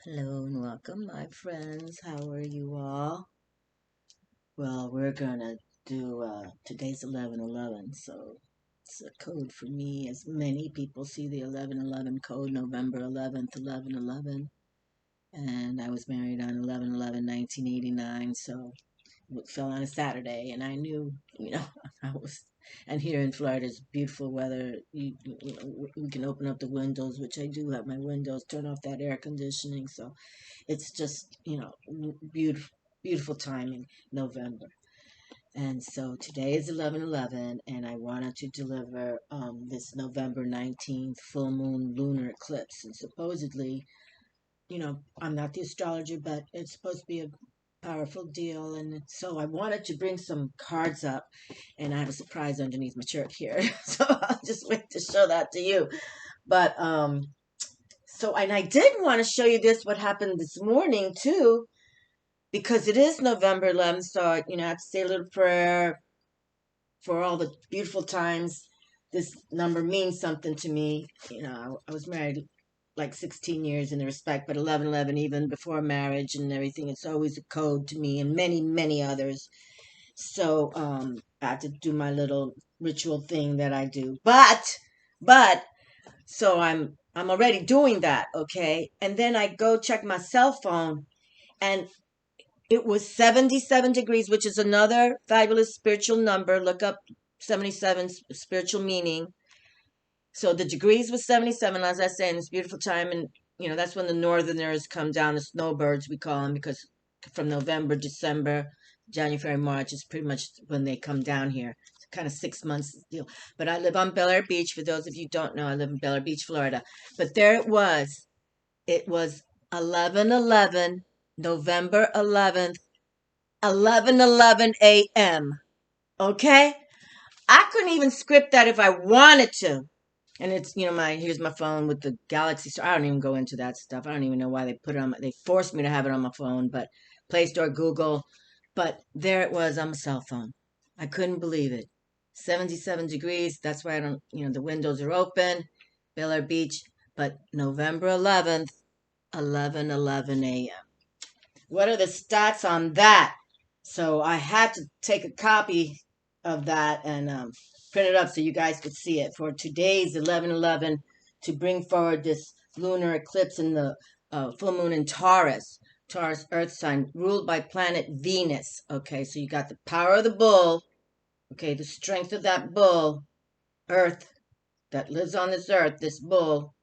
Hello and welcome, my friends. How are you all? Well, we're gonna do today's 11/11, so it's a code for me, as many people see the 11/11 code, November 11th, 11/11, and I was married on 11/11/1989, so it fell on a Saturday, and I knew, I was. And here in Florida, it's beautiful weather. We can open up the windows, which I do have my windows, turn off that air conditioning, so it's just, beautiful, beautiful time in November. And so today is 11/11, and I wanted to deliver this November 19th full moon lunar eclipse. And supposedly, I'm not the astrologer, but it's supposed to be a powerful deal. And so I wanted to bring some cards up, and I have a surprise underneath my shirt here. So I'll just wait to show that to you. But so, and I did want to show you what happened this morning too, because it is November 11th. So, I have to say a little prayer for all the beautiful times. This number means something to me. I was married like 16 years in the respect, but 11/11, even before marriage and everything, it's always a code to me and many, many others. So, I had to do my little ritual thing that I do. But, so I'm already doing that, okay? And then I go check my cell phone, and it was 77 degrees, which is another fabulous spiritual number. Look up 77 spiritual meaning. So the degrees was 77, as I say, in this beautiful time. And, that's when the northerners come down, the snowbirds, we call them, because from November, December, January, March is pretty much when they come down here. It's kind of 6 months deal. But I live on Bel Air Beach. For those of you who don't know, I live in Bel Air Beach, Florida. But there it was. It was 11/11, November 11th, 11:11 a.m. Okay? I couldn't even script that if I wanted to. And it's, here's my phone with the Galaxy Store. I don't even go into that stuff. I don't even know why they put it on they forced me to have it on my phone, but Play Store, Google. But there it was on my cell phone. I couldn't believe it. 77 degrees. That's why I don't, the windows are open. Bel Air Beach. But November 11th, 11:11 a.m. What are the stats on that? So I had to take a copy of that and print it up so you guys could see it for today's 11/11, to bring forward this lunar eclipse in the full moon in Taurus. Taurus Earth sign ruled by planet Venus. Okay, so you got the power of the bull. Okay, the strength of that bull, Earth, that lives on this earth, this bull.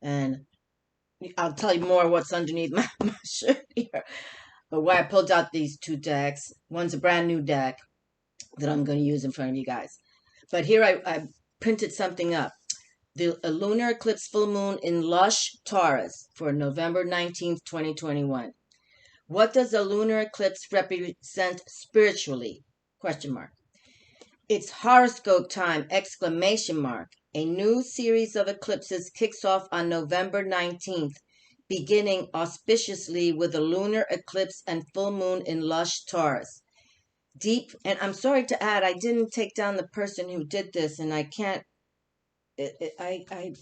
And I'll tell you more what's underneath my shirt here. But why I pulled out these two decks. One's a brand new deck that I'm going to use in front of you guys. But here I printed something up. A lunar eclipse full moon in lush Taurus for November 19th, 2021. What does a lunar eclipse represent spiritually? Question mark. It's horoscope time! Exclamation mark. A new series of eclipses kicks off on November 19th, beginning auspiciously with a lunar eclipse and full moon in lush Taurus. Deep, and I'm sorry to add, I didn't take down the person who did this, and I can't, I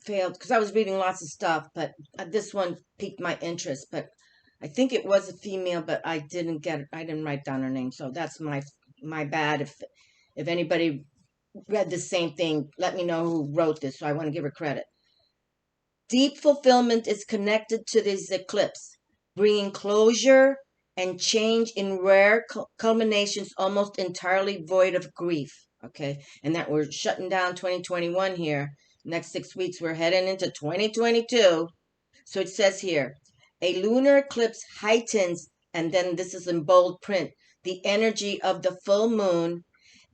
failed because I was reading lots of stuff, but this one piqued my interest. But I think it was a female, but I didn't write down her name, so that's my bad. If anybody read the same thing, let me know who wrote this, so I want to give her credit. Deep fulfillment is connected to this eclipse, bringing closure and change in rare culminations, almost entirely void of grief. Okay, and that we're shutting down 2021 here. Next 6 weeks, we're heading into 2022. So it says here, a lunar eclipse heightens, and then this is in bold print, the energy of the full moon,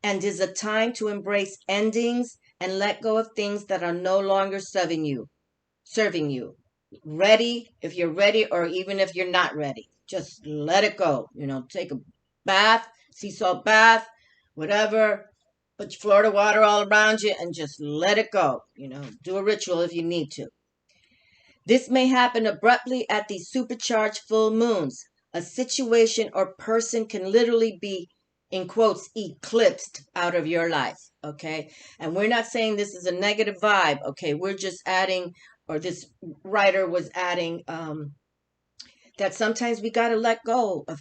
and is a time to embrace endings and let go of things that are no longer serving you. Ready, if you're ready, or even if you're not ready, just let it go. Take a bath, sea salt bath, whatever. Put your Florida water all around you and just let it go. Do a ritual if you need to. This may happen abruptly at these supercharged full moons. A situation or person can literally be, in quotes, eclipsed out of your life. Okay. And we're not saying this is a negative vibe. Okay. We're just adding, or this writer was adding, that sometimes we got to let go of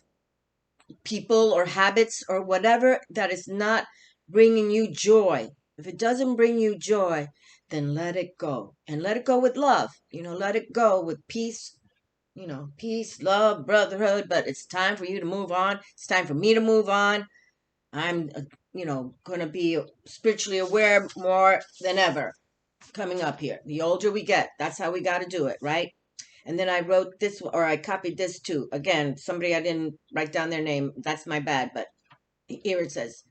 people or habits or whatever that is not bringing you joy. If it doesn't bring you joy, then let it go, and let it go with love. Let it go with peace. Peace, love, brotherhood. But it's time for you to move on. It's time for me to move on. I'm, going to be spiritually aware more than ever coming up here. The older we get, that's how we got to do it, right? And then I wrote this, or I copied this too. Again, somebody I didn't write down their name. That's my bad. But here it says,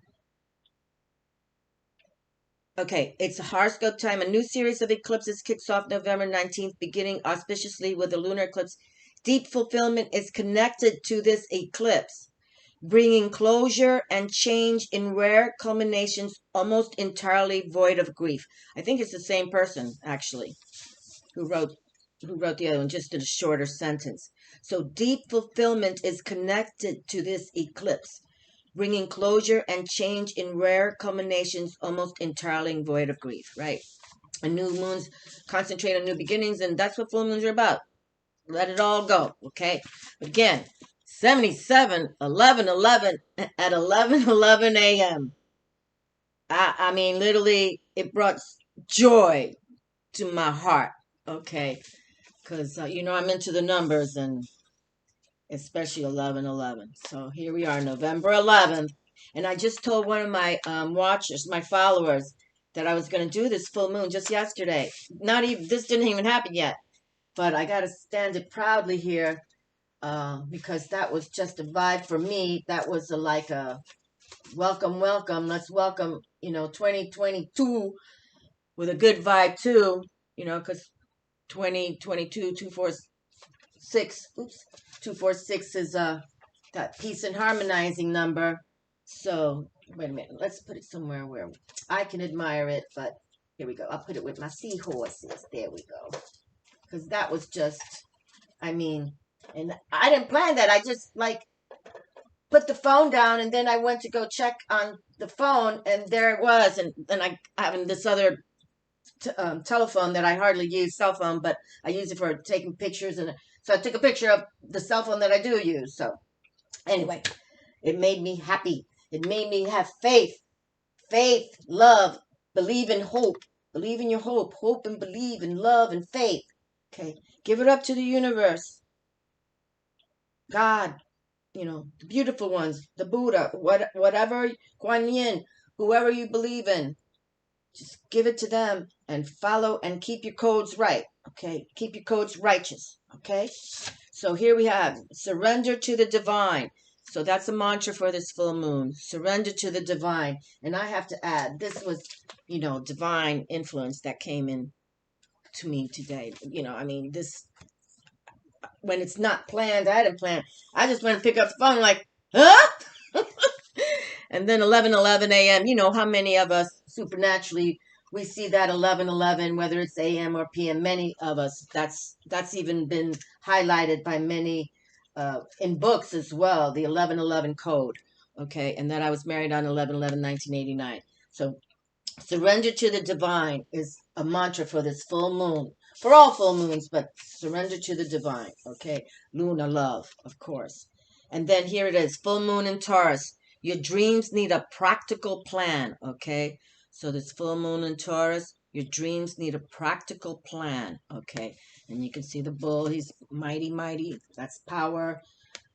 okay, it's a horoscope time. A new series of eclipses kicks off November 19th, beginning auspiciously with a lunar eclipse. Deep fulfillment is connected to this eclipse, bringing closure and change in rare culminations, almost entirely void of grief. I think it's the same person, actually, who wrote the other one, just in a shorter sentence. So deep fulfillment is connected to this eclipse, bringing closure and change in rare culminations, almost entirely void of grief, right? And new moons concentrate on new beginnings, and that's what full moons are about. Let it all go, okay? Again, 77/11/11 at 11:11 a.m. I mean, literally, it brought joy to my heart, okay? Because, I'm into the numbers, and especially 11/11. So here we are, November 11th. And I just told one of my watchers, my followers, that I was going to do this full moon just yesterday. This didn't even happen yet. But I got to stand it proudly here because that was just a vibe for me. That was like a welcome. Let's welcome, 2022 with a good vibe too, because 2022, 246 is that peace and harmonizing number. So wait a minute, let's put it somewhere where I can admire it. But here we go. I'll put it with my seahorses. There we go. Because that was just, and I didn't plan that. I just put the phone down, and then I went to go check on the phone, and there it was. And then I having this other telephone that I hardly use, cell phone, but I use it for taking pictures, and so I took a picture of the cell phone that I do use. So anyway, it made me happy. It made me have faith, love, believe in hope, believe in your hope and believe in love and faith. Okay, give it up to the universe, God, the beautiful ones, the Buddha, whatever, Kuan Yin, whoever you believe in. Just give it to them and follow and keep your codes right. Okay. Keep your codes righteous. Okay. So here we have surrender to the divine. So that's a mantra for this full moon. Surrender to the divine. And I have to add, this was, divine influence that came in to me today. This, when it's not planned, I didn't plan. I just went to pick up the phone like, huh? And then 11:11 a.m. How many of us supernaturally we see that 11:11, whether it's a.m. or p.m. Many of us. That's even been highlighted by many in books as well. The 11:11 code. Okay, and that I was married on 11/11/1989. So surrender to the divine is a mantra for this full moon. For all full moons, but surrender to the divine. Okay, lunar love, of course. And then here it is, full moon in Taurus. Your dreams need a practical plan, okay? So this full moon in Taurus, your dreams need a practical plan, okay? And you can see the bull, he's mighty, mighty. That's power.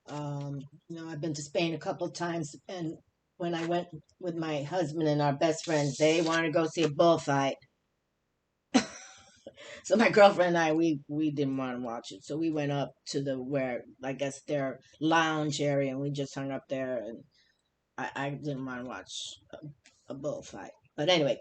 I've been to Spain a couple of times, and when I went with my husband and our best friends, they wanted to go see a bullfight. So my girlfriend and I, we didn't want to watch it. So we went up to where, I guess, their lounge area, and we just hung up there, and I didn't want to watch a bullfight. But anyway,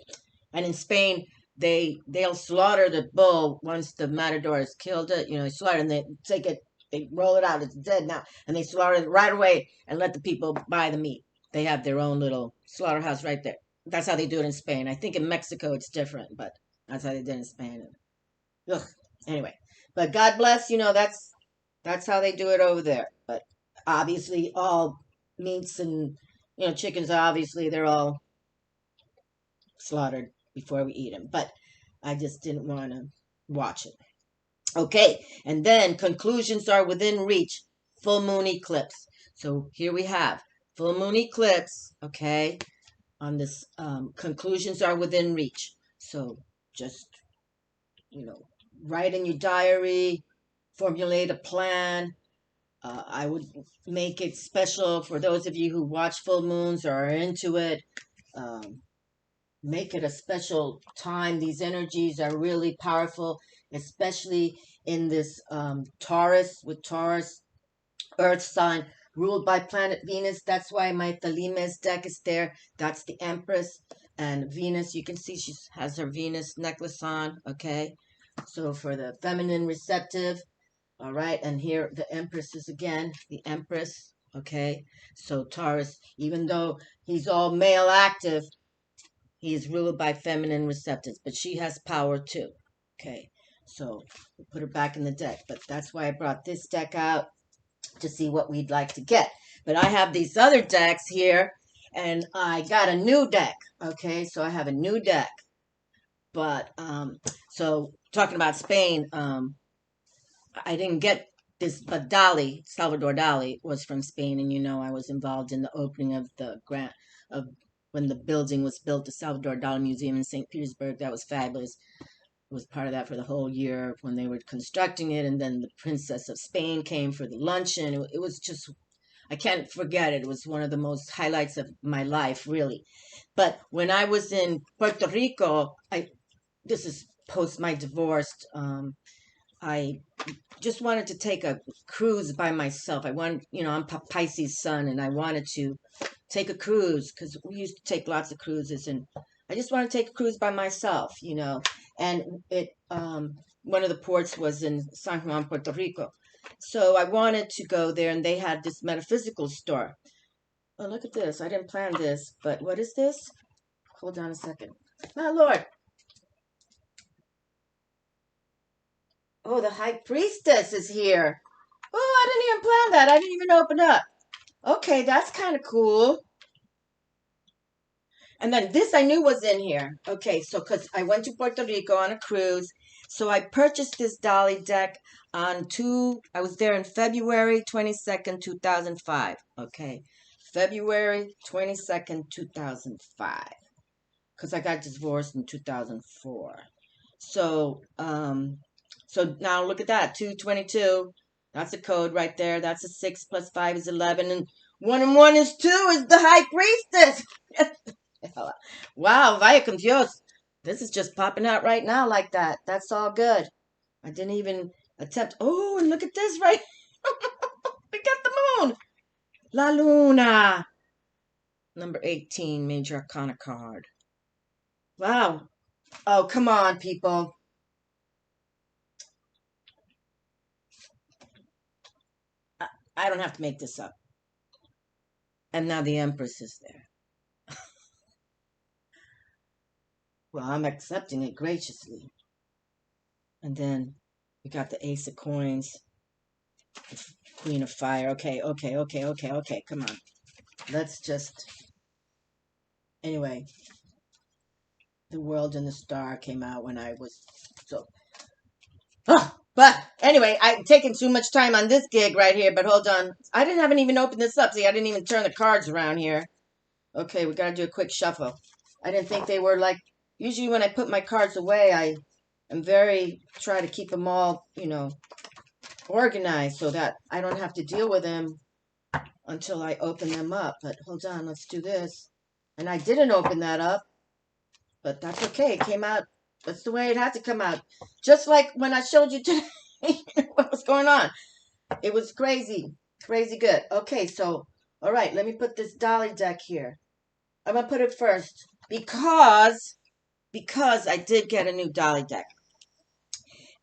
and in Spain, they'll slaughter the bull once the matador has killed it. They slaughter and they take it, they roll it out, it's dead now, and they slaughter it right away and let the people buy the meat. They have their own little slaughterhouse right there. That's how they do it in Spain. I think in Mexico it's different, but that's how they did it in Spain. Ugh. Anyway, but God bless, that's how they do it over there. But obviously, all meats and chickens, obviously they're all slaughtered before we eat them. But I just didn't want to watch it. Okay, and then conclusions are within reach. Full moon eclipse. So here we have full moon eclipse. Okay, on this conclusions are within reach. So just write in your diary, formulate a plan. I would make it special for those of you who watch full moons or are into it. Um, make it a special time. These energies are really powerful, especially in this Taurus, with Taurus, Earth sign, ruled by planet Venus. That's why my Thalimes deck is there. That's the Empress. And Venus, you can see she has her Venus necklace on, okay? So for the feminine receptive, all right, and here the Empress is again, the Empress, okay? So Taurus, even though he's all male active, he is ruled by feminine receptors, but she has power too. Okay, so we'll put her back in the deck. But that's why I brought this deck out to see what we'd like to get. But I have these other decks here, and I got a new deck. Okay, so I have a new deck. But so talking about Spain, I didn't get this, but Dali, Salvador Dali, was from Spain, and I was involved in the opening of the grant of when the building was built, the Salvador Dali Museum in St. Petersburg. That was fabulous. It was part of that for the whole year when they were constructing it, and then the Princess of Spain came for the luncheon. It was just, I can't forget it. It was one of the most highlights of my life, really. But when I was in Puerto Rico, this is post my divorce. I just wanted to take a cruise by myself. I'm Pisces sun, and I wanted to take a cruise because we used to take lots of cruises, and I just want to take a cruise by myself. And it one of the ports was in San Juan, Puerto Rico. So I wanted to go there, and they had this metaphysical store. Oh, look at this. I didn't plan this, but what is this? Hold on a second. My Lord. Oh, the High Priestess is here. Oh, I didn't even plan that. I didn't even open up. Okay, that's kind of cool. And then this I knew was in here. Okay, so because I went to Puerto Rico on a cruise, so I purchased this Dolly deck I was there in February 22nd, 2005. Okay, February 22nd, 2005. Because I got divorced in 2004. So now look at that, 222. That's a code right there. That's a 6 plus 5 is 11. And 1 and 1 is 2 is the High Priestess. Wow, vaya con Dios. This is just popping out right now like that. That's all good. I didn't even attempt. Oh, and look at this, right? We got the moon. La Luna. Number 18, Major Arcana card. Wow. Oh, come on, people. I don't have to make this up. And now the Empress is there. Well, I'm accepting it graciously. And then we got the Ace of Coins, the Queen of Fire. Okay. Come on. Let's just. Anyway, The World and the Star came out when I was. So. Oh, but anyway, I'm taking too much time on this gig right here, but hold on. I haven't even opened this up. See, I didn't even turn the cards around here. Okay, we gotta do a quick shuffle. I didn't think they were like. Usually when I put my cards away, I am try to keep them all, organized so that I don't have to deal with them until I open them up. But hold on, let's do this. And I didn't open that up, but that's okay. It came out. That's the way it had to come out. Just like when I showed you today what was going on. It was crazy. Crazy good. Okay, so, all right, let me put this Dolly deck here. I'm going to put it first because I did get a new Dolly deck.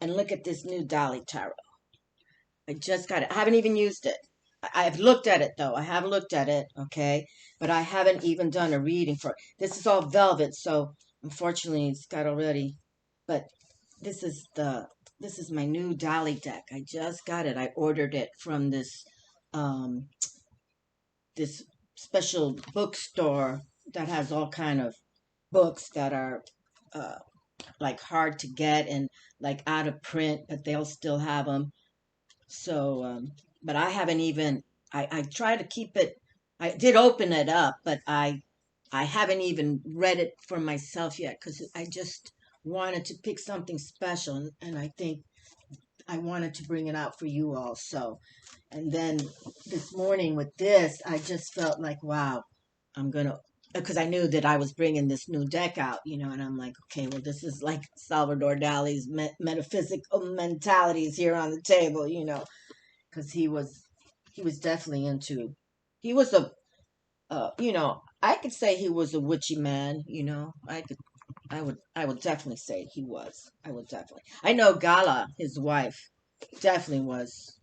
And look at this new Dolly tarot. I just got it. I haven't even used it. I've looked at it, though. I have looked at it, okay? But I haven't even done a reading for it. This is all velvet, so unfortunately it's got already. But this is my new Dolly deck. I just got it. I ordered it from this this special bookstore that has all kind of books that are like hard to get, and like out of print, but they'll still have them. So, but I haven't even. I try to keep it. I did open it up, but I haven't even read it for myself yet because I just wanted to pick something special, and I think I wanted to bring it out for you all. So, and then this morning with this, I just felt like, wow, I'm gonna, because I knew that I was bringing this new deck out, and I'm like, okay, well, this is like Salvador Dali's metaphysical mentalities here on the table, because he was definitely into, he was I could say he was a witchy man, I would definitely say he was. I would definitely. I know Gala, his wife, definitely was.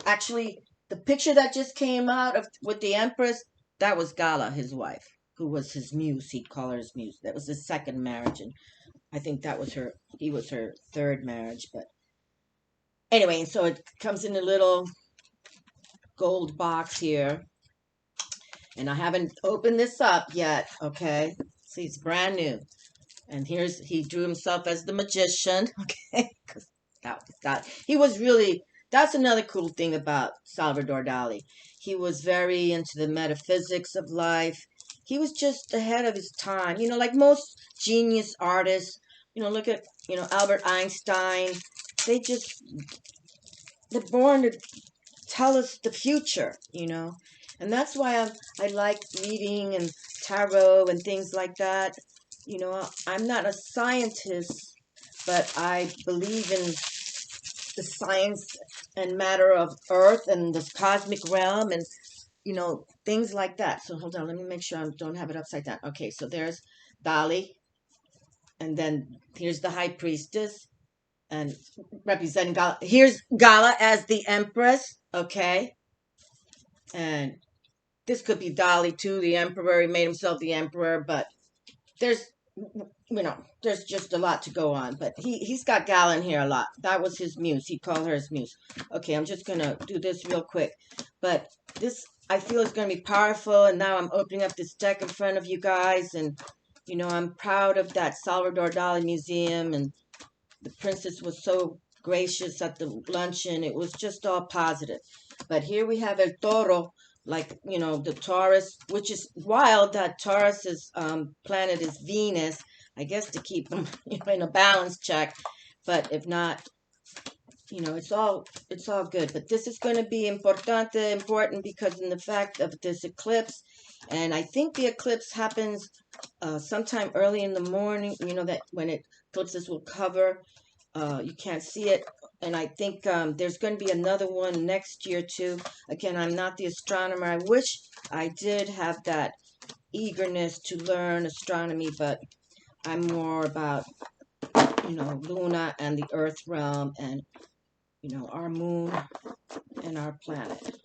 Actually, the picture that just came out of with the Empress, that was Gala, his wife, who was his muse. He'd call her his muse. That was his second marriage, and I think that was her. He was her third marriage. But anyway, so it comes in a little gold box here, and I haven't opened this up yet. Okay, see, it's brand new. And he drew himself as the magician, okay? Because he was really, that's another cool thing about Salvador Dali. He was very into the metaphysics of life. He was just ahead of his time, like most genius artists. Look at, Albert Einstein. They just, they're born to tell us the future. And that's why I like reading and tarot and things like that. I'm not a scientist, but I believe in the science and matter of Earth and the cosmic realm and, things like that. So hold on, let me make sure I don't have it upside down. Okay, so there's Dali, and then here's the High Priestess, and representing Gala. Here's Gala as the Empress, okay? And this could be Dali too, the Emperor. He made himself the Emperor, but there's there's just a lot to go on, but he's got Gala in here a lot. That was his muse. He called her his muse. Okay, I'm just gonna do this real quick, but this I feel is gonna be powerful. And now I'm opening up this deck in front of you guys, and I'm proud of that Salvador Dali Museum, and the princess was so gracious at the luncheon. It was just all positive. But here we have El Toro, like, the Taurus, which is wild that Taurus's planet is Venus, I guess to keep them in a balance check. But if not, it's all good. But this is going to be important because in the fact of this eclipse, and I think the eclipse happens sometime early in the morning. That when eclipses will cover, you can't see it. And I think there's going to be another one next year too. Again, I'm not the astronomer. I wish I did have that eagerness to learn astronomy, but I'm more about Luna and the Earth realm, and our moon and our planet.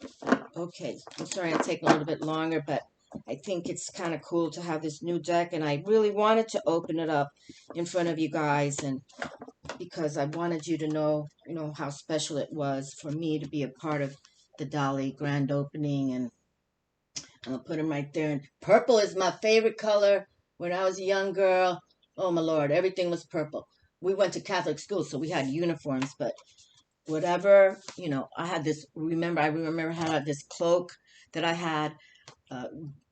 Okay, I'm sorry I'm taking a little bit longer, but I think it's kind of cool to have this new deck, and I really wanted to open it up in front of you guys, and because I wanted you to know, how special it was for me to be a part of the Dali grand opening. And I'm gonna put them right there. And purple is my favorite color. When I was a young girl, oh my Lord, everything was purple. We went to Catholic school, so we had uniforms, but whatever, I had this, I remember how I had this cloak that I had,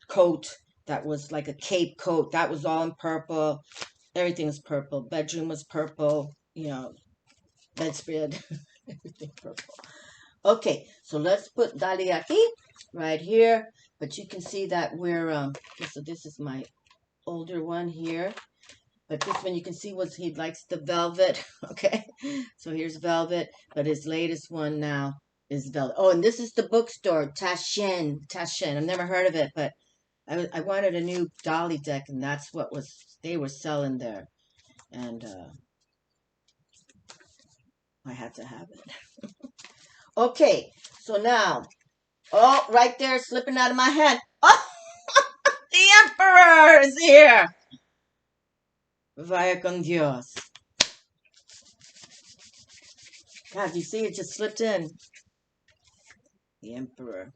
coat that was like a cape coat. That was all in purple. Everything was purple. Bedroom was purple, bedspread, everything purple. Okay, so let's put Dali aquí right here. But you can see that we're, so this is my older one here. But this one you can see he likes the velvet. Okay, so here's velvet. But his latest one now is velvet. Oh, and this is the bookstore, Tashen. I've never heard of it, but I wanted a new Dali deck, and that's what they were selling there. And I had to have it. Okay, so now, oh, right there, slipping out of my hand. Oh, the Emperor is here. Vaya con Dios. God, you see, it just slipped in. The Emperor.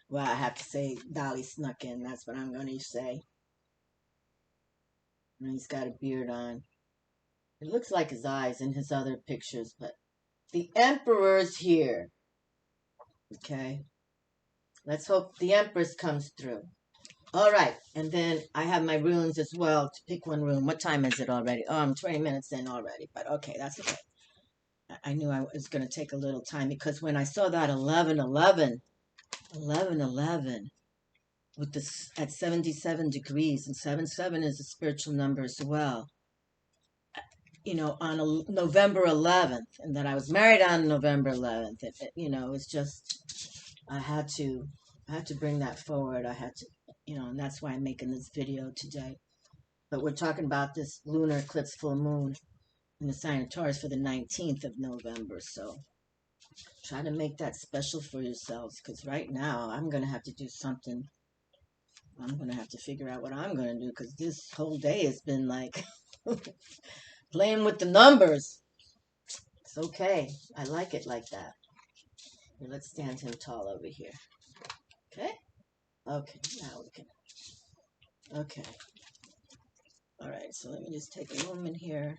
Well, I have to say, Dali snuck in. That's what I'm going to say. And he's got a beard on. It looks like his eyes in his other pictures, but the Emperor's here. Okay. Let's hope the Empress comes through. All right. And then I have my runes as well to pick one rune. What time is it already? Oh, I'm 20 minutes in already, but okay, that's okay. I knew I was going to take a little time because when I saw that 1111, 1111 with this at 77 degrees, and 77 is a spiritual number as well. You know, on November 11th, and that I was married on November 11th. You know, it's just I had to bring that forward. I had to, you know, and that's why I'm making this video today. But we're talking about this lunar eclipse full moon in the sign of Taurus for the 19th of November. So try to make that special for yourselves, because right now I'm going to have to do something. I'm going to have to figure out what I'm going to do, because this whole day has been like playing with the numbers. It's okay. I like it like that. Here, let's stand him tall over here. Okay? Okay, now we can. Okay. All right, so let me just take a moment here.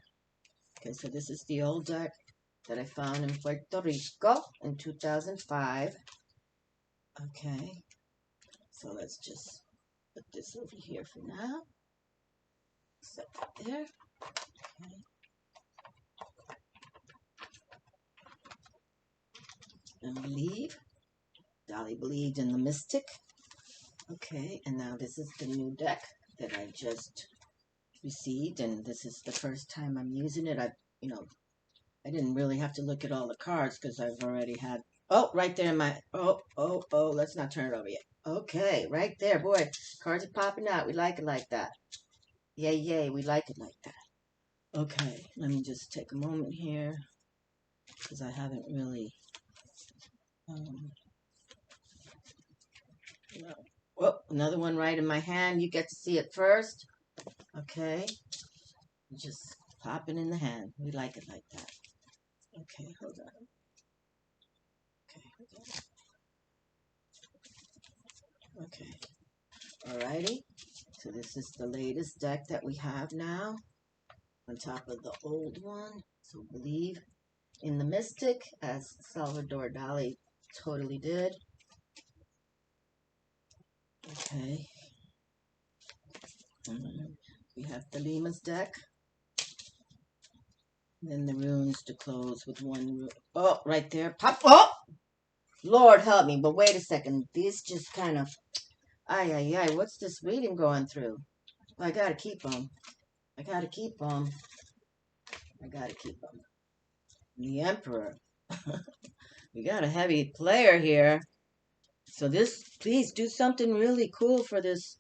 Okay, so this is the old deck that I found in Puerto Rico in 2005. Okay, so let's just put this over here for now. Set that there. Okay. And believe. Dolly believed in the mystic. Okay, and now this is the new deck that I just received, and this is the first time I'm using it. I didn't really have to look at all the cards because I've already had. Oh, right there in my. Oh. Let's not turn it over yet. Okay, right there, boy. Cards are popping out. We like it like that. Yay! We like it like that. Okay, let me just take a moment here because I haven't really. No. Oh, another one right in my hand. You get to see it first. Okay. Just pop it in the hand. We like it like that. Okay, hold on. Okay. Alrighty. So this is the latest deck that we have now on top of the old one. So believe in the mystic, as Salvador Dali totally did. Okay. We have the Lima's deck. And then the runes to close with one rune. Oh, right there. Pop. Oh! Lord help me. But wait a second. These just kind of... Ay. What's this reading going through? Well, I gotta keep them. I gotta keep them. The Emperor. We got a heavy player here. So this, please do something really cool for this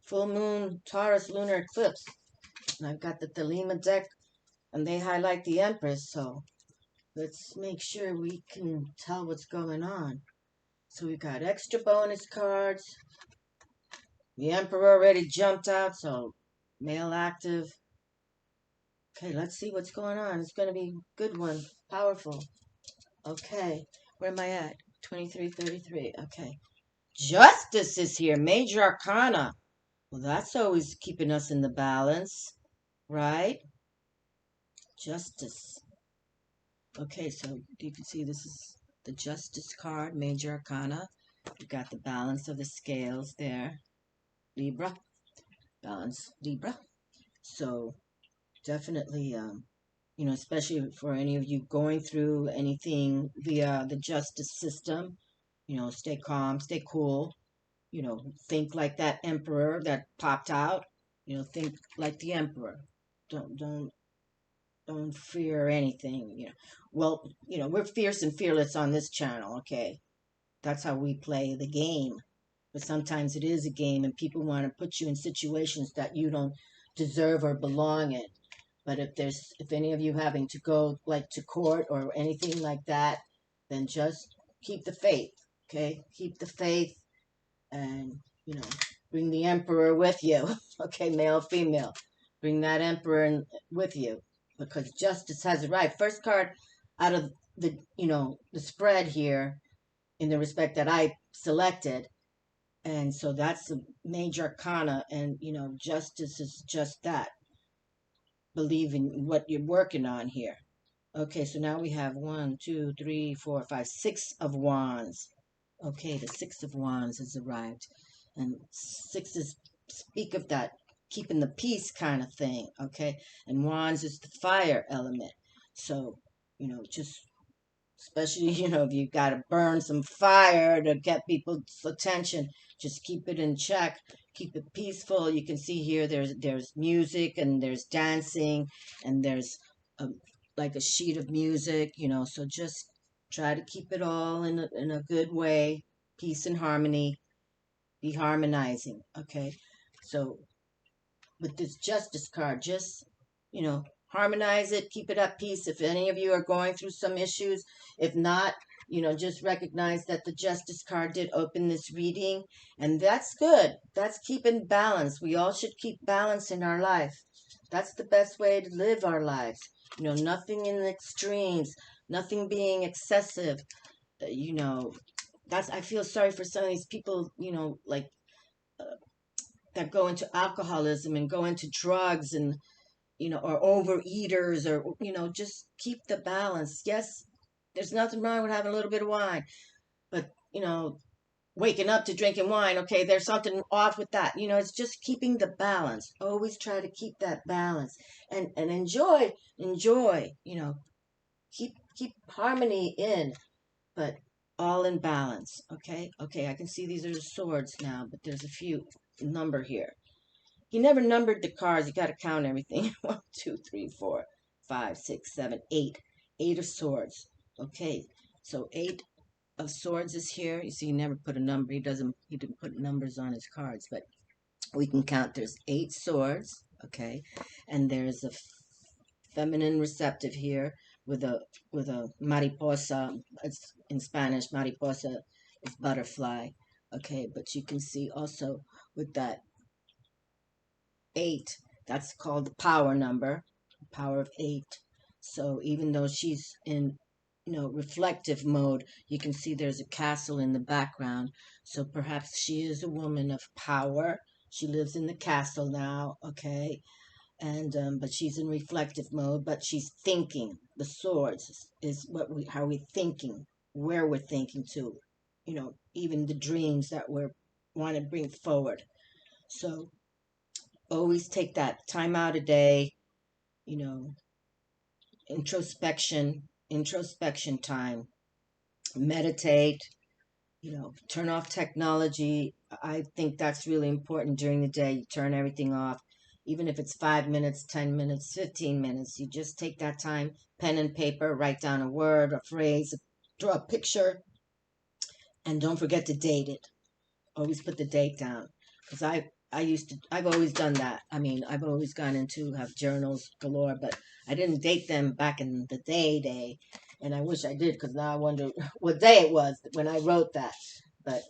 full moon Taurus lunar eclipse. And I've got the Thelema deck, and they highlight the Empress, so let's make sure we can tell what's going on. So we've got extra bonus cards. The Emperor already jumped out, so male active. Okay, let's see what's going on. It's going to be a good one. Powerful. Okay, where am I at? 2333. Okay. Justice is here. Major Arcana. Well, that's always keeping us in the balance, right? Justice. Okay, so you can see this is the Justice card, Major Arcana. You've got the balance of the scales there. Libra. Balance, Libra. So definitely, you know, especially for any of you going through anything via the justice system, you know, stay calm, stay cool. You know, think like that Emperor that popped out. You know, think like the Emperor. Don't fear anything. You know, well, you know, we're fierce and fearless on this channel. Okay, that's how we play the game. But sometimes it is a game, and people want to put you in situations that you don't deserve or belong in. But if any of you having to go like to court or anything like that, then just keep the faith. Okay, keep the faith. And, you know, bring the Emperor with you. Okay, male, female. Bring that Emperor with you, because justice has arrived. First card out of the, you know, the spread here in the respect that I selected. And so that's a major arcana, and, you know, justice is just that. believe in what you're working on here. Okay, so now we have 1, 2, 3, 4, 5, 6 of Wands. Okay, the 6 of Wands has arrived. And sixes speak of that keeping the peace kind of thing. Okay, and Wands is the fire element. So, just especially, if you got to burn some fire to get people's attention, just keep it in check, keep it peaceful. You can see here there's music and there's dancing and there's a, like a sheet of music, so just try to keep it all in a good way, peace and harmony, be harmonizing. Okay, so with this justice card, just, harmonize it, keep it at peace. If any of you are going through some issues, if not, just recognize that the justice card did open this reading, and that's good. That's keeping balance. We all should keep balance in our life. That's the best way to live our lives. Nothing in the extremes, nothing being excessive. That's, I feel sorry for some of these people, like that go into alcoholism and go into drugs and, or overeaters, or, just keep the balance. Yes, there's nothing wrong with having a little bit of wine, but, waking up to drinking wine, okay, there's something off with that. It's just keeping the balance. Always try to keep that balance and enjoy, keep harmony in, but all in balance. Okay, I can see these are the swords now, but there's a few number here. He never numbered the cards. You got to count everything. 1, 2, 3, 4, 5, 6, 7, 8. 8 of Swords. Okay, so 8 of Swords is here. You see, he never put a number. He didn't put numbers on his cards, but we can count. There's 8 swords. Okay, and there's a feminine receptive here with a mariposa. It's in Spanish. Mariposa is butterfly. Okay, but you can see also with that 8, that's called the power number, power of 8. So even though she's in, reflective mode, you can see there's a castle in the background. So perhaps she is a woman of power. She lives in the castle now, okay? And but she's in reflective mode, but she's thinking. The swords is how we're thinking, where we're thinking to, even the dreams that we're want to bring forward. So always take that time out a day, you know, introspection time, meditate, turn off technology. I think that's really important during the day. You turn everything off, even if it's 5 minutes, 10 minutes, 15 minutes. You just take that time, pen and paper, write down a word, a phrase, draw a picture, and don't forget to date it. Always put the date down, because I've always done that. I mean, I've always gone into have journals galore, but I didn't date them back in the day, and I wish I did, because now I wonder what day it was when I wrote that. But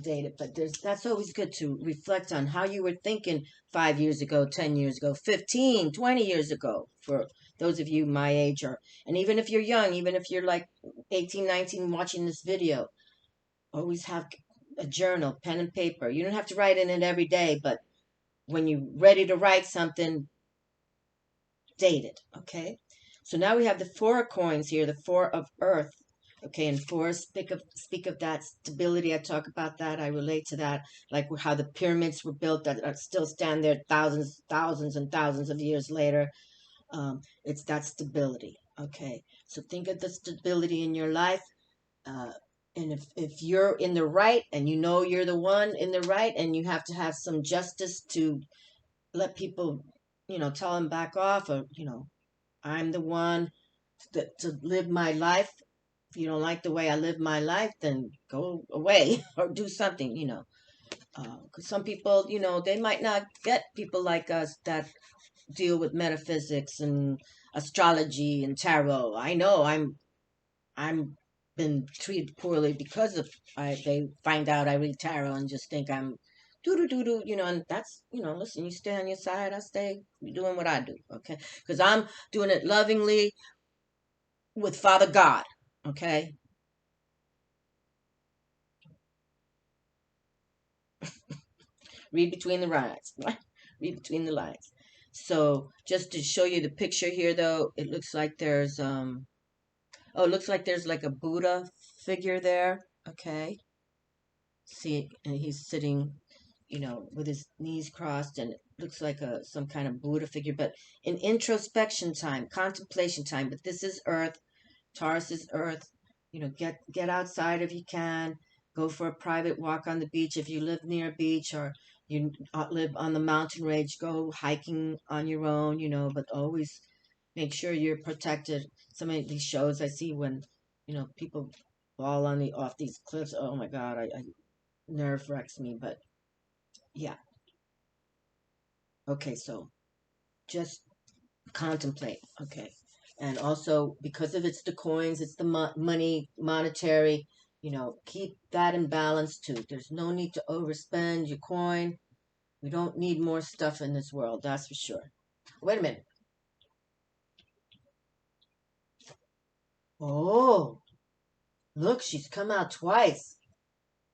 date it. But that's always good to reflect on how you were thinking 5 years ago, 10 years ago, 15, 20 years ago. For those of you my age, and even if you're young, even if you're like 18, 19, watching this video, always have a journal, pen and paper. You don't have to write in it every day, but when you're ready to write something, date it, okay? So now we have the 4 of Coins here, the 4 of Earth, okay? And 4 speak of that stability. I talk about that. I relate to that, like how the pyramids were built that still stand there thousands and thousands of years later. It's that stability, okay? So think of the stability in your life. And if you're in the right, and you're the one in the right, and you have to have some justice to let people, tell them back off, or, I'm the one to live my life. If you don't like the way I live my life, then go away or do something, because some people, they might not get people like us that deal with metaphysics and astrology and tarot. I know I'm been treated poorly because of they find out I read tarot and just think I'm doo, and that's, listen, you stay on your side, I stay doing what I do, okay? Because I'm doing it lovingly with Father God, okay? Read between the lines, read between the lines. So just to show you the picture here, though, it looks like there's oh, it looks like there's like a Buddha figure there. Okay, see, and he's sitting, with his knees crossed, and it looks like some kind of Buddha figure. But in introspection time, contemplation time. But this is Earth. Taurus is Earth. Get outside if you can. Go for a private walk on the beach if you live near a beach, or you live on the mountain range. Go hiking on your own. But always make sure you're protected. Some of these shows I see when people fall off these cliffs. Oh my God, I nerve wrecks me. But yeah, okay. So just contemplate. Okay. And also, because of it's the coins, it's the money, monetary, keep that in balance too. There's no need to overspend your coin. We don't need more stuff in this world, that's for sure. Wait a minute. Oh, look, she's come out twice.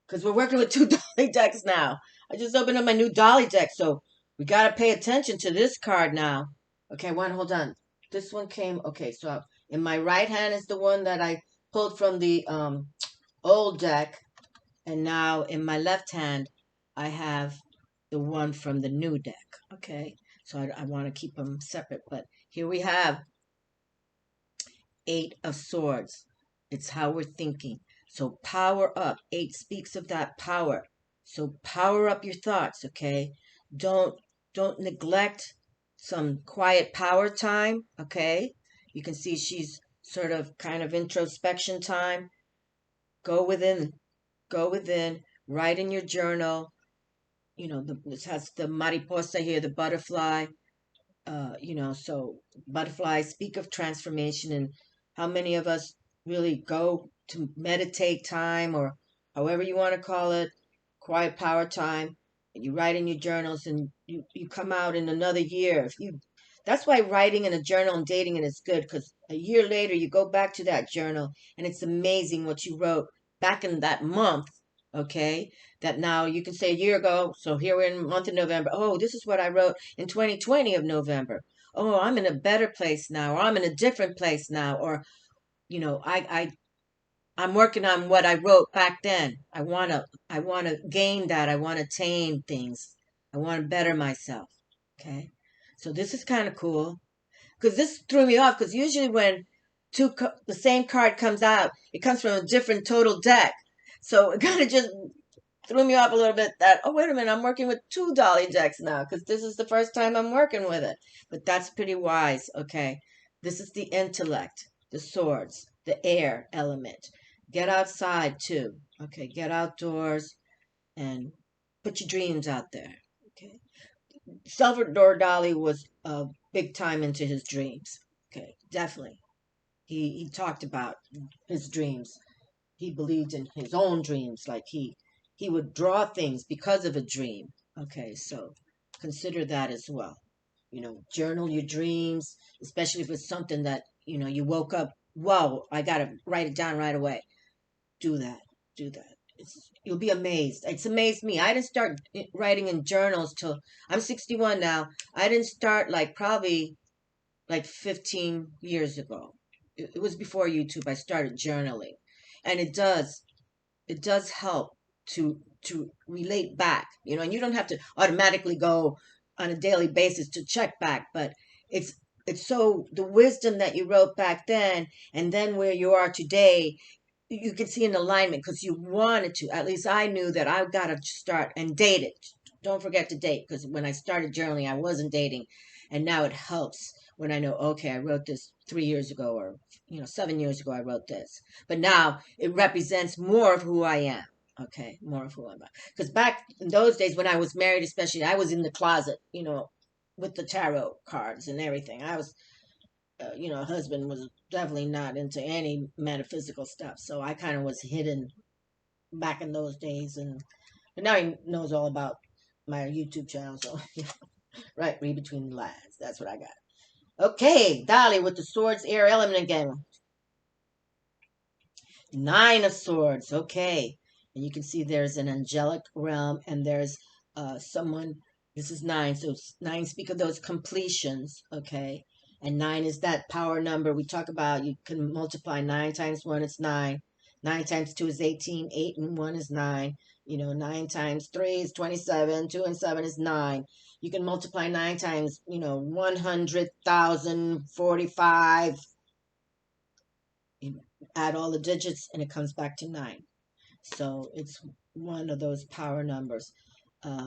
Because we're working with two dolly decks now. I just opened up my new dolly deck, so we got to pay attention to this card now. Okay, hold on. This one came, okay, so in my right hand is the one that I pulled from the old deck, and now in my left hand, I have the one from the new deck. Okay, so I want to keep them separate, but here we have Eight of Swords. It's how we're thinking. So power up. Eight speaks of that power. So power up your thoughts, okay? Don't neglect some quiet power time, okay? You can see she's sort of kind of introspection time. Go within, write in your journal. This has the mariposa here, the butterfly. So butterflies speak of transformation, and how many of us really go to meditate time, or however you want to call it, quiet power time, and you write in your journals, and you come out in another year. That's why writing in a journal and dating it is good, because a year later you go back to that journal and it's amazing what you wrote back in that month. Okay, that now you can say a year ago. So here we're in the month of November. Oh, this is what I wrote in 2020 of November. Oh, I'm in a better place now, or I'm in a different place now, or I'm working on what I wrote back then. I wanna gain that. I want to attain things. I want to better myself. Okay, so this is kind of cool, because this threw me off, because usually when the same card comes out, it comes from a different total deck. So it kind of just threw me off a little bit, that, oh, wait a minute, I'm working with two dolly decks now, because this is the first time I'm working with it. But that's pretty wise, okay? This is the intellect, the swords, the air element. Get outside too, okay? Get outdoors and put your dreams out there, okay? Salvador Dali was big time into his dreams, okay? Definitely. He talked about his dreams. He believed in his own dreams, like he would draw things because of a dream. Okay, so consider that as well. Journal your dreams, especially if it's something that you woke up, whoa, I gotta write it down right away. Do that. Do that. You'll be amazed. It's amazed me. I didn't start writing in journals till I'm 61 now. I didn't start like probably like 15 years ago. It was before YouTube. I started journaling, and it does help to relate back, and you don't have to automatically go on a daily basis to check back, but it's so the wisdom that you wrote back then, and then where you are today, you can see an alignment, because you wanted to. At least I knew that I got to start and date it. Don't forget to date, because when I started journaling, I wasn't dating, and now it helps when I know, okay, I wrote this 3 years ago, or 7 years ago I wrote this, but now it represents more of who I am. Okay, more of who I am. Because back in those days when I was married, especially, I was in the closet, with the tarot cards and everything. I was husband was definitely not into any metaphysical stuff. So I kind of was hidden back in those days. But now he knows all about my YouTube channel. So, right, read between the lines. That's what I got. Okay, Dolly with the swords air element again. Nine of Swords. Okay. And you can see there's an angelic realm, and there's someone, This is 9. So 9 speak of those completions, okay? And 9 is that power number we talk about. You can multiply 9 times 1, it's 9. 9 times 2 is 18. 8 and 1 is 9. 9 times 3 is 27. 2 and 7 is 9. You can multiply 9 times, 100,045. You add all the digits and it comes back to 9. So it's one of those power numbers.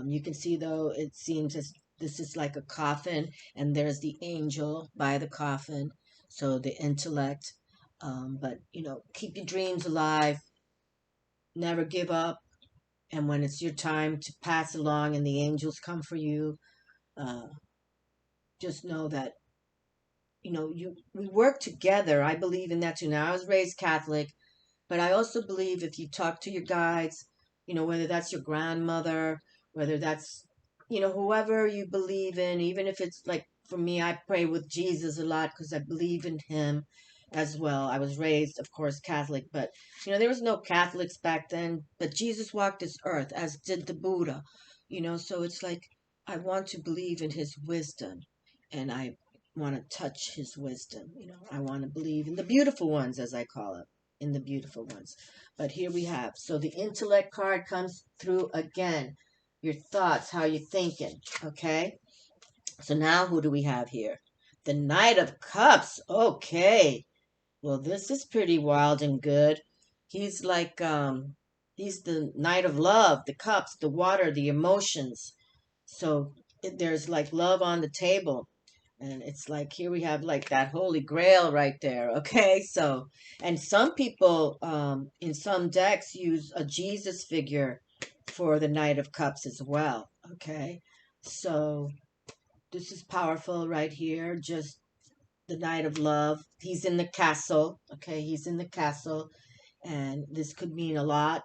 You can see, though, it seems as this is like a coffin, and there's the angel by the coffin. So the intellect. But, keep your dreams alive. Never give up. And when it's your time to pass along and the angels come for you, uh, just know that, we work together. I believe in that too. Now, I was raised Catholic. But I also believe if you talk to your guides, whether that's your grandmother, whether that's, whoever you believe in, even if it's like for me, I pray with Jesus a lot because I believe in him as well. I was raised, of course, Catholic, but, there was no Catholics back then, but Jesus walked this earth, as did the Buddha, so it's like I want to believe in his wisdom and I want to touch his wisdom. I want to believe in the beautiful ones, as I call it, in the beautiful ones. But here we have, so the intellect card comes through again. Your thoughts, how you're thinking, okay? So now who do we have here? The Knight of Cups. Okay. Well, this is pretty wild and good. He's like, he's the Knight of Love, the cups, the water, the emotions. So there's like love on the table. And it's like here we have like that holy grail right there. Okay. So, and some people in some decks use a Jesus figure for the Knight of Cups as well. Okay. So this is powerful right here. Just the Knight of Love. He's in the castle. Okay. He's in the castle. And this could mean a lot,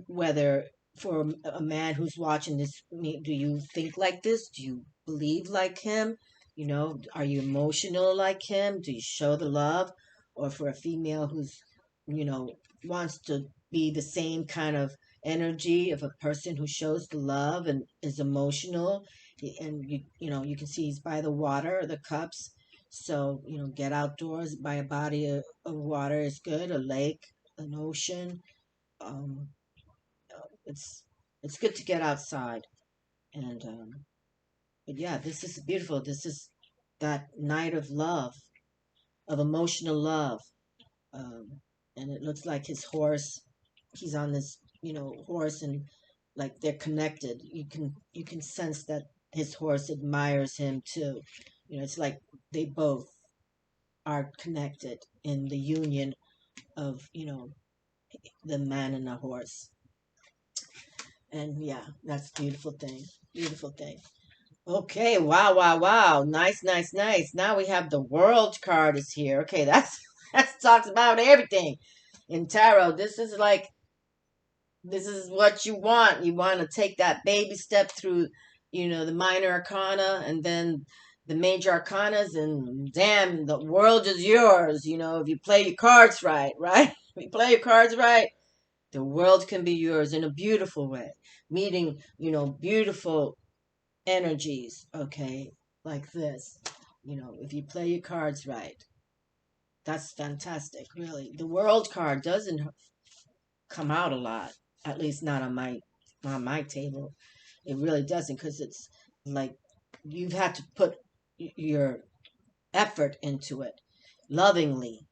whether for a man who's watching this, do you think like this? Do you believe like him? Are you emotional like him? Do you show the love? Or for a female who's, you know, wants to be the same kind of energy of a person who shows the love and is emotional, and you can see he's by the water, the cups. So, get outdoors by a body of water is good, a lake, an ocean. Um, it's it's good to get outside, and but yeah, this is beautiful. This is that night of love, of emotional love. um and it looks like his horse, he's on this horse, and like they're connected. You can sense that his horse admires him too. It's like they both are connected in the union of the man and the horse. And yeah, that's a beautiful thing. Beautiful thing. Okay, wow, wow, wow. Nice, nice, nice. Now we have the world card is here. Okay, that's that talks about everything. In tarot, this is what you want. You want to take that baby step through, the minor arcana and then the major arcanas, and damn, the world is yours, if you play your cards right, right? If you play your cards right, the world can be yours in a beautiful way. Meeting, beautiful energies, okay, like this. If you play your cards right, that's fantastic, really. The world card doesn't come out a lot, at least not on my table. It really doesn't, because it's like you've had to put your effort into it, lovingly,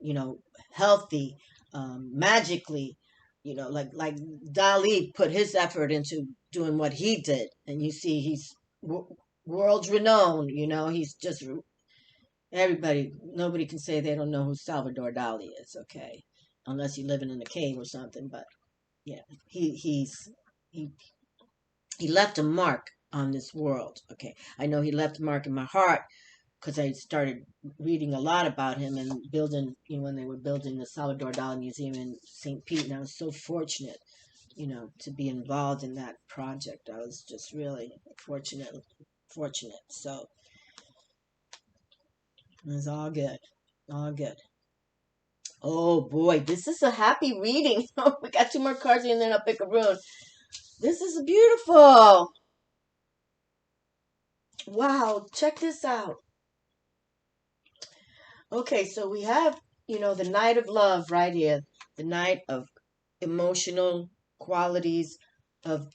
healthy, magically, like Dali put his effort into doing what he did, and you see he's world renowned. He's just nobody can say they don't know who Salvador Dali is. Okay, unless you're living in a cave or something. But yeah, he he left a mark on this world. Okay, I know he left a mark in my heart because I started reading a lot about him and building, when they were building the Salvador Dali Museum in St. Pete, and I was so fortunate, to be involved in that project. I was just really fortunate. So it was all good, all good. Oh boy, this is a happy reading. We got two more cards and then I'll pick a rune. This is beautiful. Wow, check this out. Okay, so we have, the Knight of Love right here. The Knight of emotional qualities of,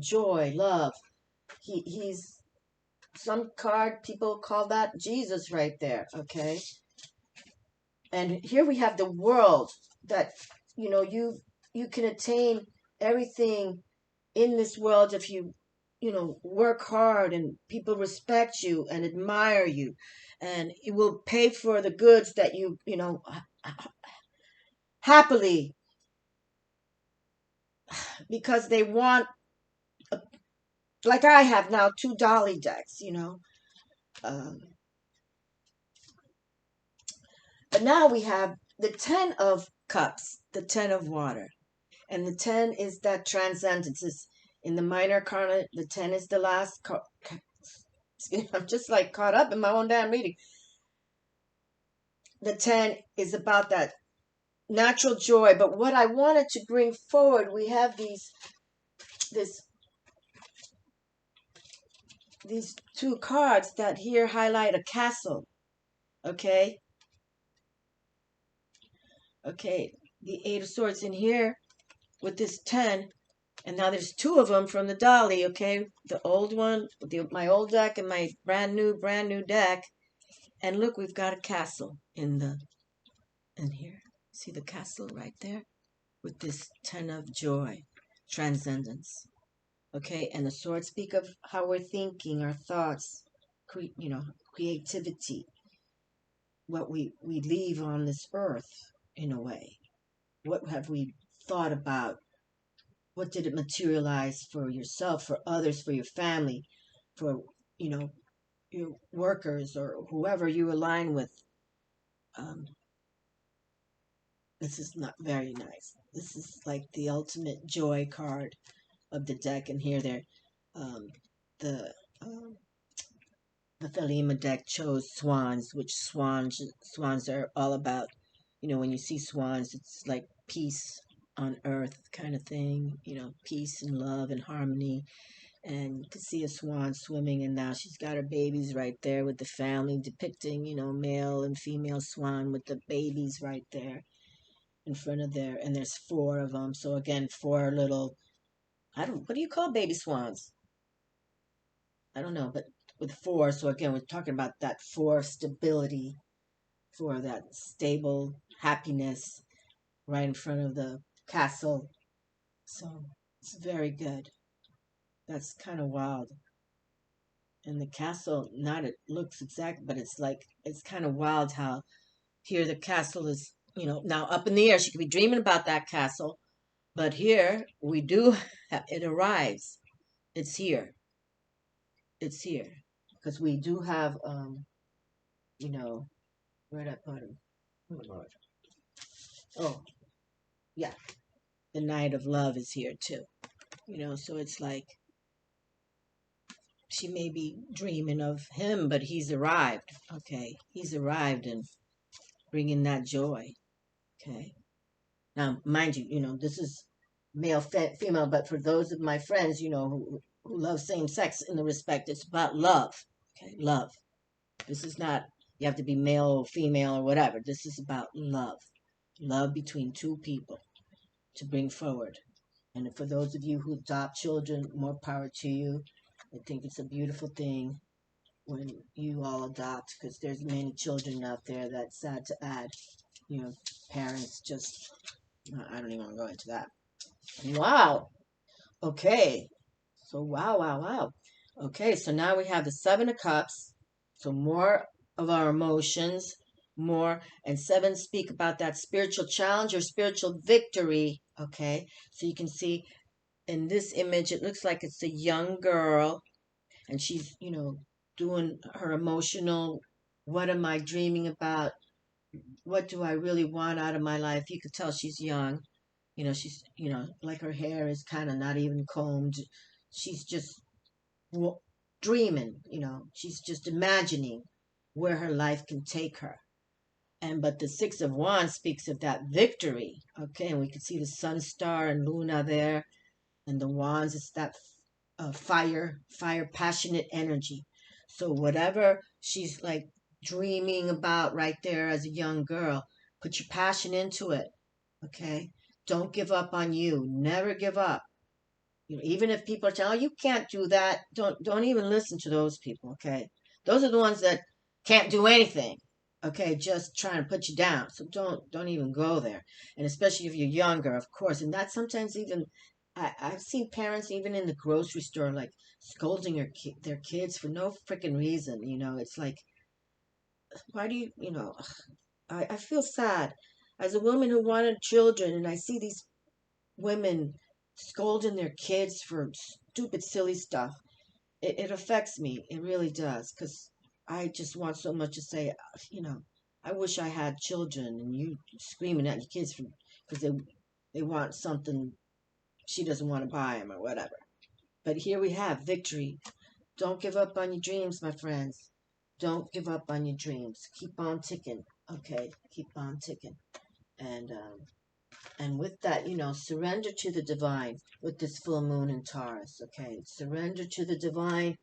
joy, love. He's some card people call that Jesus right there, okay? And here we have the world that, you can attain everything in this world if you, work hard and people respect you and admire you, and it will pay for the goods that you happily, because they want, like I have now, two dolly decks. Um, but now we have the 10 of cups, the 10 of water. And the 10 is that transcendence. It's in the minor arcana, the 10 is the last. I'm just like caught up in my own damn reading. The 10 is about that natural joy. But what I wanted to bring forward, we have these two cards that here highlight a castle. Okay? Okay, the 8 of Swords in here with this 10. And now there's two of them from the dolly, okay? The old one, my old deck, and my brand new deck. And look, we've got a castle in here. See the castle right there? With this 10 of joy, transcendence. Okay, and the swords speak of how we're thinking, our thoughts, creativity, what we leave on this earth, in a way. What have we thought about? What did it materialize for yourself, for others, for your family, for, your workers or whoever you align with? Um, this is not very nice. This is like the ultimate joy card of the deck. And here um, the um, the Thelema deck chose swans, which swans are all about. When you see swans, it's like peace on earth kind of thing. Peace and love and harmony. And you can see a swan swimming, and now she's got her babies right there with the family, depicting, male and female swan with the babies right there in front of there. And there's four of them. So again, four little, what do you call baby swans? I don't know, but with four. So again, we're talking about that four stability, for that stable happiness right in front of the castle. So it's very good. That's kind of wild. And the castle, not it looks exact, but it's kind of wild how here the castle is, now up in the air. She could be dreaming about that castle, but here we do have, it arrives. It's here. It's here. Because we do have, where did I put him? Oh, Lord. Oh, yeah. The Knight of Love is here too. So it's like she may be dreaming of him, but he's arrived. Okay. He's arrived and bringing that joy. Okay. Now, mind you, this is male, female, but for those of my friends, who love same sex in the respect, it's about love. Okay. Love. This is not, you have to be male or female or whatever. This is about love. Love between two people to bring forward. And for those of you who adopt children, more power to you. I think it's a beautiful thing when you all adopt, because there's many children out there that's sad to add. Parents just, I don't even want to go into that. Wow. Okay. So wow, wow, wow. Okay, so now we have the 7 of Cups. So more of our emotions, more, and 7 speak about that spiritual challenge or spiritual victory. Okay, so you can see in this image, it looks like it's a young girl, and she's, doing her emotional, what am I dreaming about? What do I really want out of my life? You could tell she's young. She's, like her hair is kind of not even combed. She's just dreaming, she's just imagining where her life can take her. But the 6 of Wands speaks of that victory. Okay, and we can see the sun, star, and Luna there. And the wands, it's that fire, passionate energy. So whatever she's like dreaming about right there as a young girl, put your passion into it. Okay. Don't give up on you. Never give up. You know, even if people are telling you can't do that, don't even listen to those people. Okay. Those are the ones that can't do anything. Okay, just trying to put you down. So don't even go there. And especially if you're younger, of course. And that's sometimes even I've seen parents even in the grocery store like scolding their kids for no freaking reason. You know, it's like, why do you know? I feel sad as a woman who wanted children, and I see these women scolding their kids for stupid, silly stuff. It affects me. It really does. Because I just want so much to say, you know, I wish I had children, and you screaming at your kids because they want something she doesn't want to buy them or whatever. But here we have victory. Don't give up on your dreams, my friends. Don't give up on your dreams. Keep on ticking. Okay, keep on ticking. And with that, you know, surrender to the divine with this full moon in Taurus. Okay, surrender to the divine,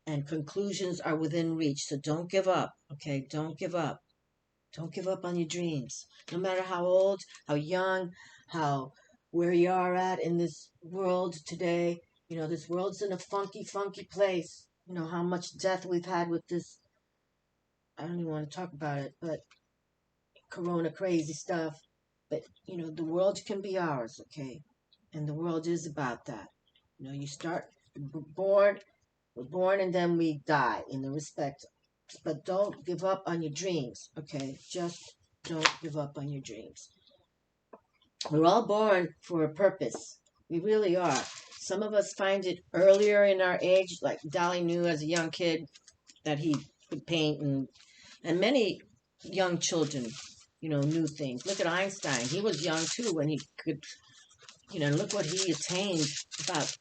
and conclusions are within reach. So don't give up. Okay, don't give up. Don't give up on your dreams. No matter how old, how young, how where you are at in this world today. You know, this world's in a funky, funky place. You know, how much death we've had with this. I don't even want to talk about it, but corona crazy stuff. But, you know, the world can be ours, okay? And the world is about that. You know, you start born, we're born and then we die in the respect. But don't give up on your dreams, okay? Just don't give up on your dreams. We're all born for a purpose. We really are. Some of us find it earlier in our age, like Dolly knew as a young kid that he could paint, and many young children, you know, knew things. Look at Einstein. He was young too when he could, you know, look what he attained about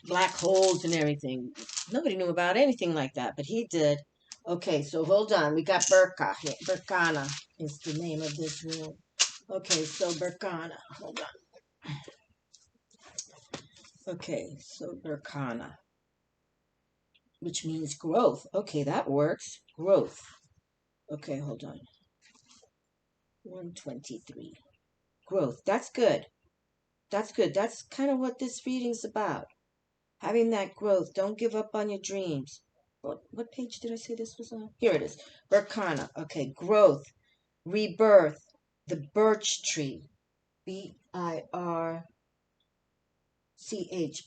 black holes and everything. Nobody knew about anything like that, but he did. Okay, so hold on. We got Burka here. Berkana is the name of this room. Okay, so Berkana. Hold on. Okay, so Berkana, which means growth. Okay, that works. Growth. Okay, hold on. 123. Growth. That's good. That's good. That's kind of what this reading's about. Having that growth. Don't give up on your dreams. What page did I say this was on? Here it is. Berkana. Okay, growth. Rebirth. The birch tree. BIRCH.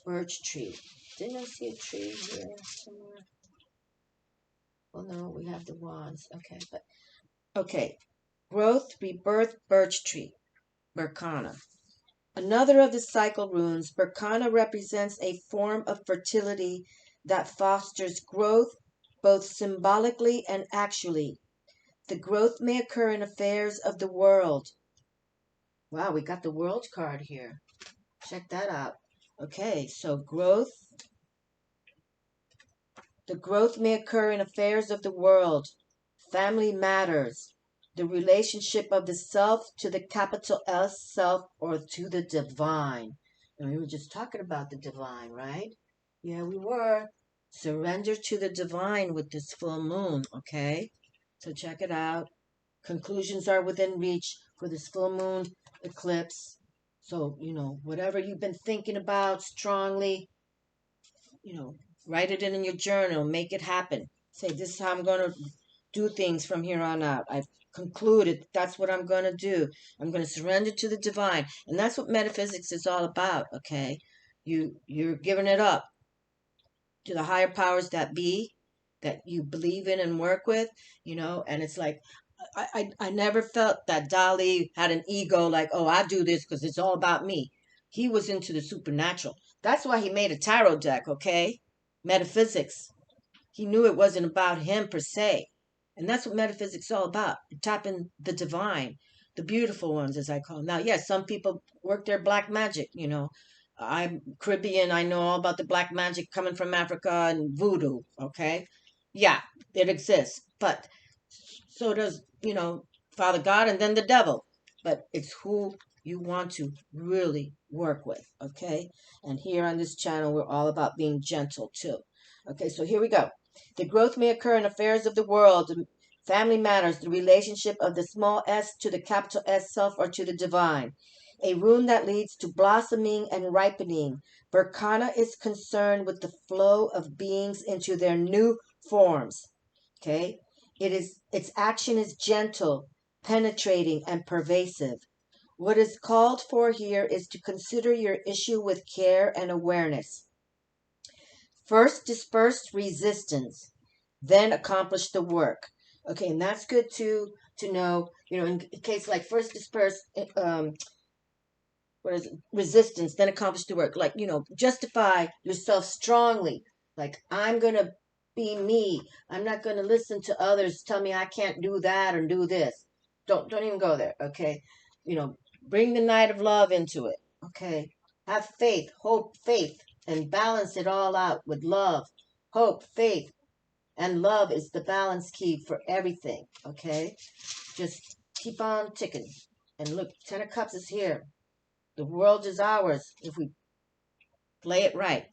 Birch tree. Didn't I see a tree here somewhere? Well, no, we have the wands. Okay, but okay. Growth, rebirth, birch tree. Berkana. Another of the cycle runes, Berkana represents a form of fertility that fosters growth both symbolically and actually. The growth may occur in affairs of the world. Wow, we got the world card here. Check that out. Okay, so growth. The growth may occur in affairs of the world, family matters, the relationship of the self to the capital S self or to the divine. And we were just talking about the divine, right? Yeah, we were. Surrender to the divine with this full moon, okay? So check it out. Conclusions are within reach for this full moon eclipse. So, you know, whatever you've been thinking about strongly, you know, write it in your journal, make it happen. Say, this is how I'm going to do things from here on out. I've concluded that's what I'm going to do. I'm going to surrender to the divine. And that's what metaphysics is all about, okay? You're giving it up to the higher powers that be, that you believe in and work with, you know, and it's like, I never felt that Dali had an ego like, oh, I do this because it's all about me. He was into the supernatural. That's why he made a tarot deck, okay? Metaphysics. He knew it wasn't about him per se. And that's what metaphysics is all about. Tapping the divine, the beautiful ones, as I call them. Now, yes, some people work their black magic, you know. I'm Caribbean. I know all about the black magic coming from Africa and voodoo, okay? Yeah, it exists. But so does, you know, Father God and then the devil. But it's who you want to really work with, okay? And here on this channel, we're all about being gentle too. Okay, so here we go. The growth may occur in affairs of the world, family matters, the relationship of the small s to the capital S self or to the divine. A rune that leads to blossoming and ripening. Arcana is concerned with the flow of beings into their new forms. Okay? Its action is gentle, penetrating, and pervasive. What is called for here is to consider your issue with care and awareness. First, disperse resistance, then accomplish the work. Okay, and that's good to know. You know, in case like first disperse what is it? Resistance, then accomplish the work. Like, you know, justify yourself strongly. Like, I'm gonna be me. I'm not gonna listen to others tell me I can't do that or do this. Don't even go there. Okay, you know, bring the night of love into it. Okay, have faith, hope, faith, and balance it all out with love, hope, faith, and love is the balance key for everything. Okay, just keep on ticking. And look, Ten of Cups is here. The world is ours if we play it right.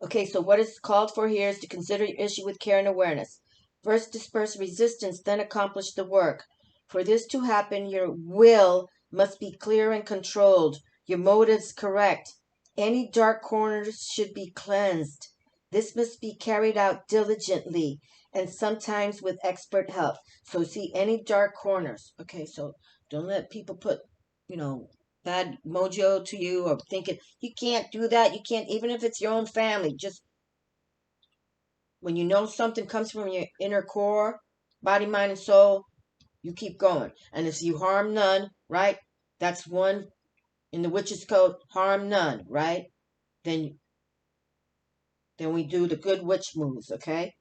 Okay, so what is called for here is to consider your issue with care and awareness. First, disperse resistance, then accomplish the work. For this to happen, your will must be clear and controlled, your motives correct. Any dark corners should be cleansed. This must be carried out diligently and sometimes with expert help. So see any dark corners. Okay, so don't let people put, you know, bad mojo to you or thinking you can't do that. You can't, even if it's your own family. Just when you know something comes from your inner core, body, mind, and soul, you keep going. And if you harm none, right? That's one in the witch's code, harm none, right? Then we do the good witch moves, okay?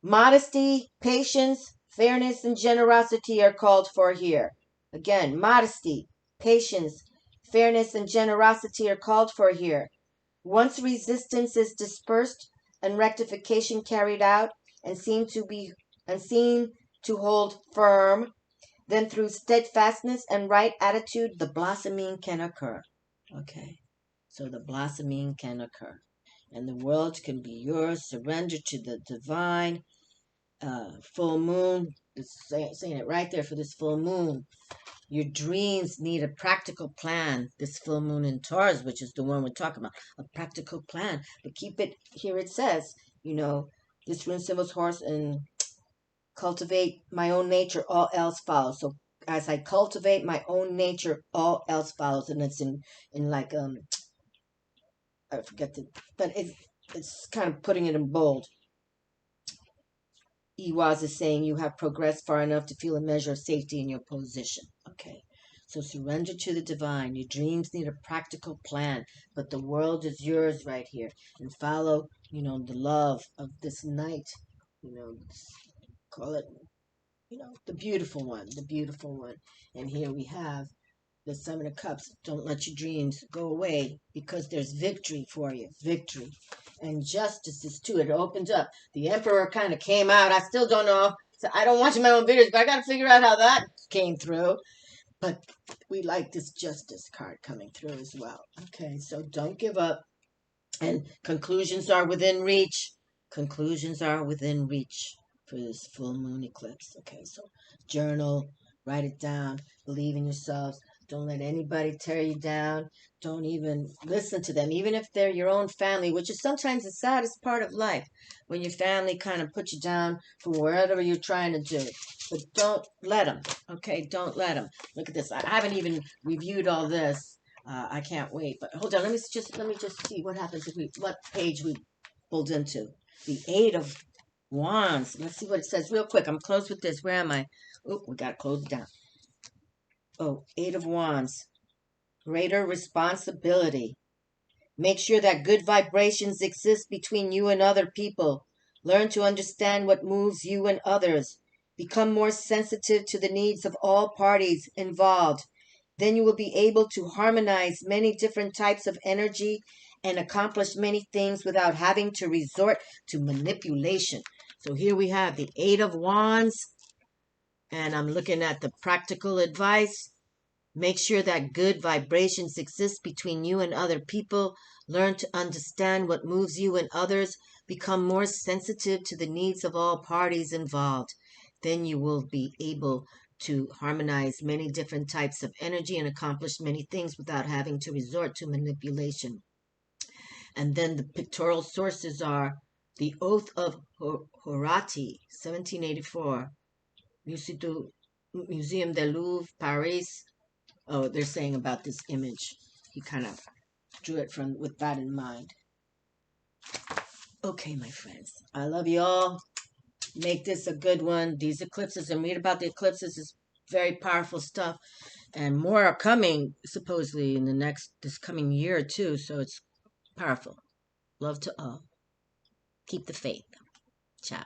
Modesty, patience, fairness, and generosity are called for here. Again, modesty, patience, fairness, and generosity are called for here. Once resistance is dispersed and rectification carried out and seen to hold firm, then through steadfastness and right attitude, the blossoming can occur. Okay, so the blossoming can occur. And the world can be yours. Surrender to the divine. Full moon, it's saying it right there for this full moon. Your dreams need a practical plan. This full moon in Taurus, which is the one we're talking about, a practical plan. But keep it here. It says, you know, this rune symbol's horse and cultivate my own nature. All else follows. So as I cultivate my own nature, all else follows. And it's in like I forget but it's kind of putting it in bold. Iwaz is saying you have progressed far enough to feel a measure of safety in your position. Okay, so surrender to the divine. Your dreams need a practical plan, but the world is yours right here. And follow, you know, the love of this night. You know, call it, you know, the beautiful one, the beautiful one. And here we have the Seven of Cups. Don't let your dreams go away because there's victory for you. Victory. And justice is too. It opens up. The Emperor kind of came out. I still don't know. So I don't watch my own videos, but I got to figure out how that came through. But we like this justice card coming through as well. Okay, so don't give up. And conclusions are within reach. Conclusions are within reach for this full moon eclipse. Okay, so journal, write it down, believe in yourselves. Don't let anybody tear you down. Don't even listen to them, even if they're your own family, which is sometimes the saddest part of life, when your family kind of puts you down for whatever you're trying to do. But don't let them, okay? Don't let them. Look at this. I haven't even reviewed all this. I can't wait. But hold on. Let me just see what happens if what page we pulled into. The Eight of Wands. Let's see what it says real quick. I'm close with this. Where am I? Oh, we got to close it down. Oh, Eight of Wands. Greater responsibility. Make sure that good vibrations exist between you and other people. Learn to understand what moves you and others. Become more sensitive to the needs of all parties involved. Then you will be able to harmonize many different types of energy and accomplish many things without having to resort to manipulation. So here we have the Eight of Wands And I'm looking at the practical advice. Make sure that good vibrations exist between you and other people. Learn to understand what moves you and others. Become more sensitive to the needs of all parties involved. Then you will be able to harmonize many different types of energy and accomplish many things without having to resort to manipulation. And then the pictorial sources are the Oath of Horati, 1784, Museum du Louvre, Paris. Oh, they're saying about this image. He kind of drew it from with that in mind. Okay, my friends, I love you all. Make this a good one. These eclipses, and read about the eclipses, is very powerful stuff, and more are coming supposedly in this coming year or two. So it's powerful. Love to all. Keep the faith. Ciao.